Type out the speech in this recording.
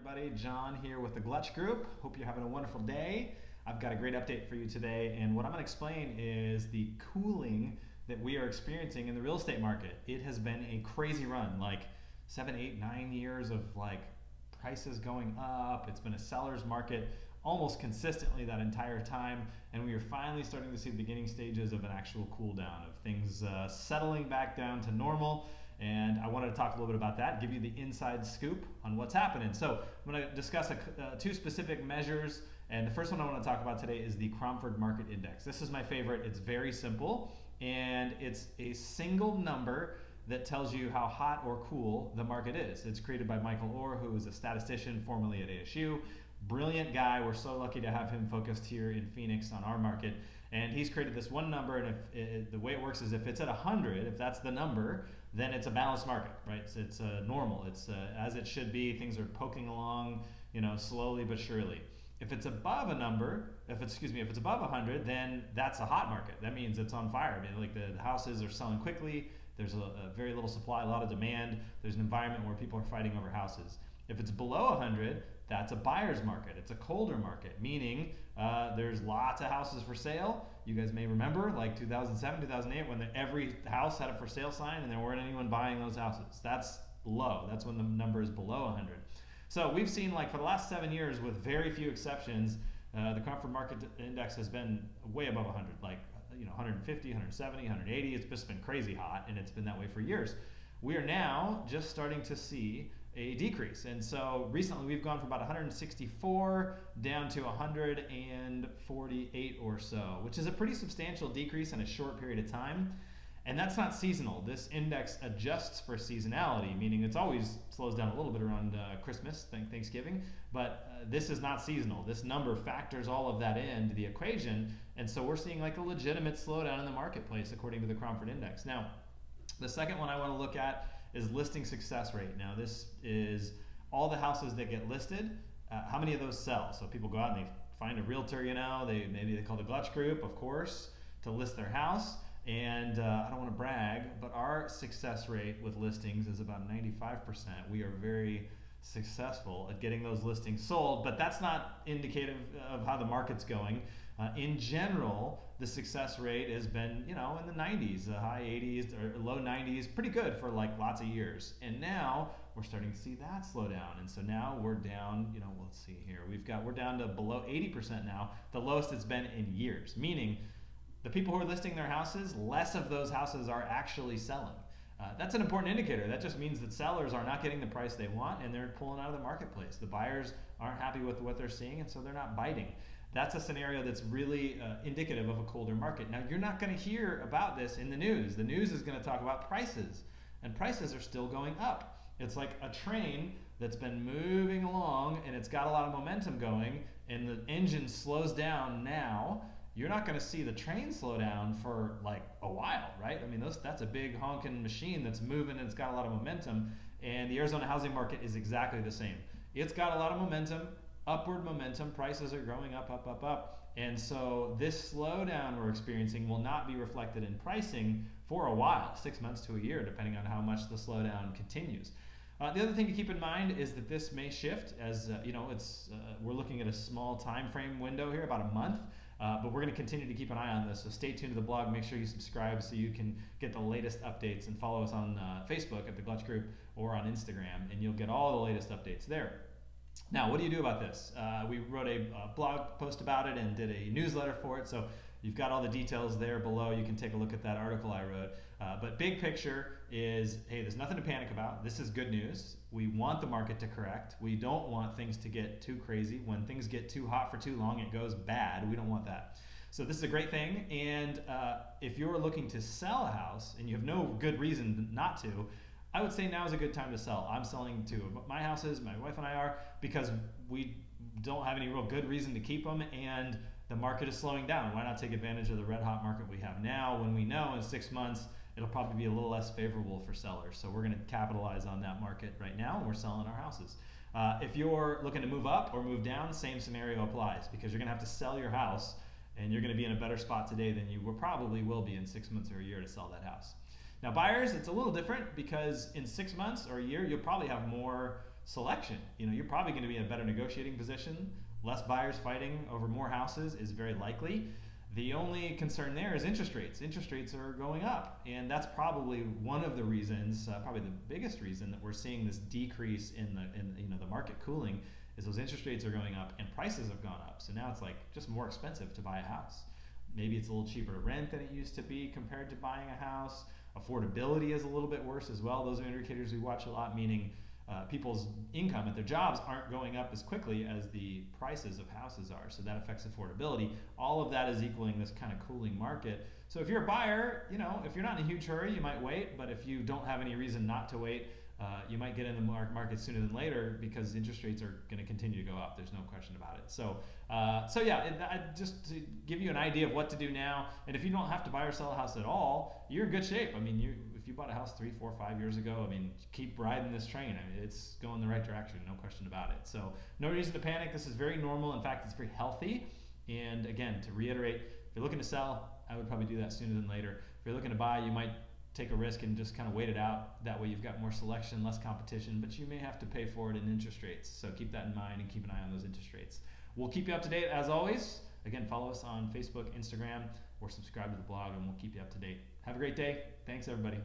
everybody. John here with the Glutch Group. Hope you're having a wonderful day. I've got a great update for you today, and what I'm going to explain is the cooling that we are experiencing in the real estate market. It has been a crazy run, like 7, 8, 9 years of prices going up. It's been a seller's market almost consistently that entire time, and we are finally starting to see the beginning stages of an actual cool down, of things settling back down to normal. And I wanted to talk a little bit about that, give you the inside scoop on what's happening. So I'm going to discuss two specific measures, and the first one I want to talk about today is the Cromford Market Index. This is my favorite. It's very simple, and it's a single number that tells you how hot or cool the market is. It's created by Michael Orr, who is a statistician formerly at ASU. Brilliant guy. We're so lucky to have him focused here in Phoenix on our market. And he's created this one number, and the way it works is if it's at 100, if that's the number, then it's a balanced market, right? It's normal. It's as it should be. Things are poking along, slowly but surely. If it's above a number, if it's above 100, then that's a hot market. That means it's on fire. I mean, the houses are selling quickly. There's a very little supply, a lot of demand. There's an environment where people are fighting over houses. If it's below 100, that's a buyer's market. It's a colder market, meaning there's lots of houses for sale. You guys may remember, like 2007, 2008, when every house had a for sale sign and there weren't anyone buying those houses. That's low. That's when the number is below 100. So we've seen, for the last 7 years, with very few exceptions, the Cromford Market Index has been way above 100, 150, 170, 180. It's just been crazy hot, and it's been that way for years. We are now just starting to see a decrease, and so recently we've gone from about 164 down to 148 or so, which is a pretty substantial decrease in a short period of time. And that's not seasonal. This index adjusts for seasonality, meaning it's always slows down a little bit around Christmas, Thanksgiving, but this is not seasonal. This number factors all of that into the equation, and so we're seeing a legitimate slowdown in the marketplace according to the Cromford Index. Now, the second one I want to look at is listing success rate. Now, this is all the houses that get listed, how many of those sell? So people go out and they find a realtor, maybe they call the Glutch Group, of course, to list their house. And I don't want to brag, but our success rate with listings is about 95%. We are very successful at getting those listings sold, but that's not indicative of how the market's going. In general, the success rate has been, in the 90s, high 80s or low 90s, pretty good for lots of years. And now we're starting to see that slow down. And so now we're down, let's see here. We're down to below 80% now, the lowest it's been in years, meaning the people who are listing their houses, less of those houses are actually selling. That's an important indicator. That just means that sellers are not getting the price they want and they're pulling out of the marketplace. The buyers aren't happy with what they're seeing, and so they're not biting. That's a scenario that's really indicative of a colder market. Now, you're not going to hear about this in the news. The news is going to talk about prices, and prices are still going up. It's like a train that's been moving along and it's got a lot of momentum going, and the engine slows down now. You're not going to see the train slow down for a while, right? I mean, that's a big honking machine that's moving and it's got a lot of momentum, and the Arizona housing market is exactly the same. It's got a lot of momentum, upward momentum, prices are growing up, up, up, up, and so this slowdown we're experiencing will not be reflected in pricing for a while, 6 months to a year, depending on how much the slowdown continues. The other thing to keep in mind is that this may shift as, we're looking at a small time frame window here, about a month. But we're going to continue to keep an eye on this, so stay tuned to the blog. Make sure you subscribe so you can get the latest updates, and follow us on Facebook at the Glutch Group or on Instagram, and you'll get all the latest updates there. Now, what do you do about this? We wrote a blog post about it and did a newsletter for it, so you've got all the details there below. You can take a look at that article I wrote. But big picture is, hey, there's nothing to panic about. This is good news. We want the market to correct. We don't want things to get too crazy. When things get too hot for too long, it goes bad. We don't want that. So this is a great thing. And if you're looking to sell a house and you have no good reason not to, I would say now is a good time to sell. I'm selling two of my houses, my wife and I are, because we don't have any real good reason to keep them, and the market is slowing down. Why not take advantage of the red hot market we have now, when we know in 6 months it'll probably be a little less favorable for sellers. So we're going to capitalize on that market right now, and we're selling our houses. If you're looking to move up or move down, same scenario applies, because you're going to have to sell your house, and you're going to be in a better spot today than you probably will be in 6 months or a year to sell that house. Now, buyers, it's a little different, because in 6 months or a year, you'll probably have more selection. You're probably going to be in a better negotiating position. Less buyers fighting over more houses is very likely. The only concern there is interest rates. Interest rates are going up, and that's probably one of the reasons, probably the biggest reason that we're seeing this decrease in the market cooling is those interest rates are going up and prices have gone up. So now it's like just more expensive to buy a house. Maybe it's a little cheaper to rent than it used to be compared to buying a house. Affordability is a little bit worse as well. Those are indicators we watch a lot, meaning people's income at their jobs aren't going up as quickly as the prices of houses are. So that affects affordability. All of that is equaling this kind of cooling market. So if you're a buyer, if you're not in a huge hurry, you might wait. But if you don't have any reason not to wait, you might get in the market sooner than later because interest rates are going to continue to go up. There's no question about it. So just to give you an idea of what to do now, and if you don't have to buy or sell a house at all, you're in good shape. I mean, if you bought a house 3, 4, 5 years ago, keep riding this train. It's going the right direction, no question about it. So no reason to panic. This is very normal. In fact, it's very healthy. And again, to reiterate, if you're looking to sell, I would probably do that sooner than later. If you're looking to buy, you might take a risk and just kind of wait it out. That way you've got more selection, less competition, but you may have to pay for it in interest rates. So keep that in mind and keep an eye on those interest rates. We'll keep you up to date as always. Again, follow us on Facebook, Instagram, or subscribe to the blog and we'll keep you up to date. Have a great day. Thanks everybody.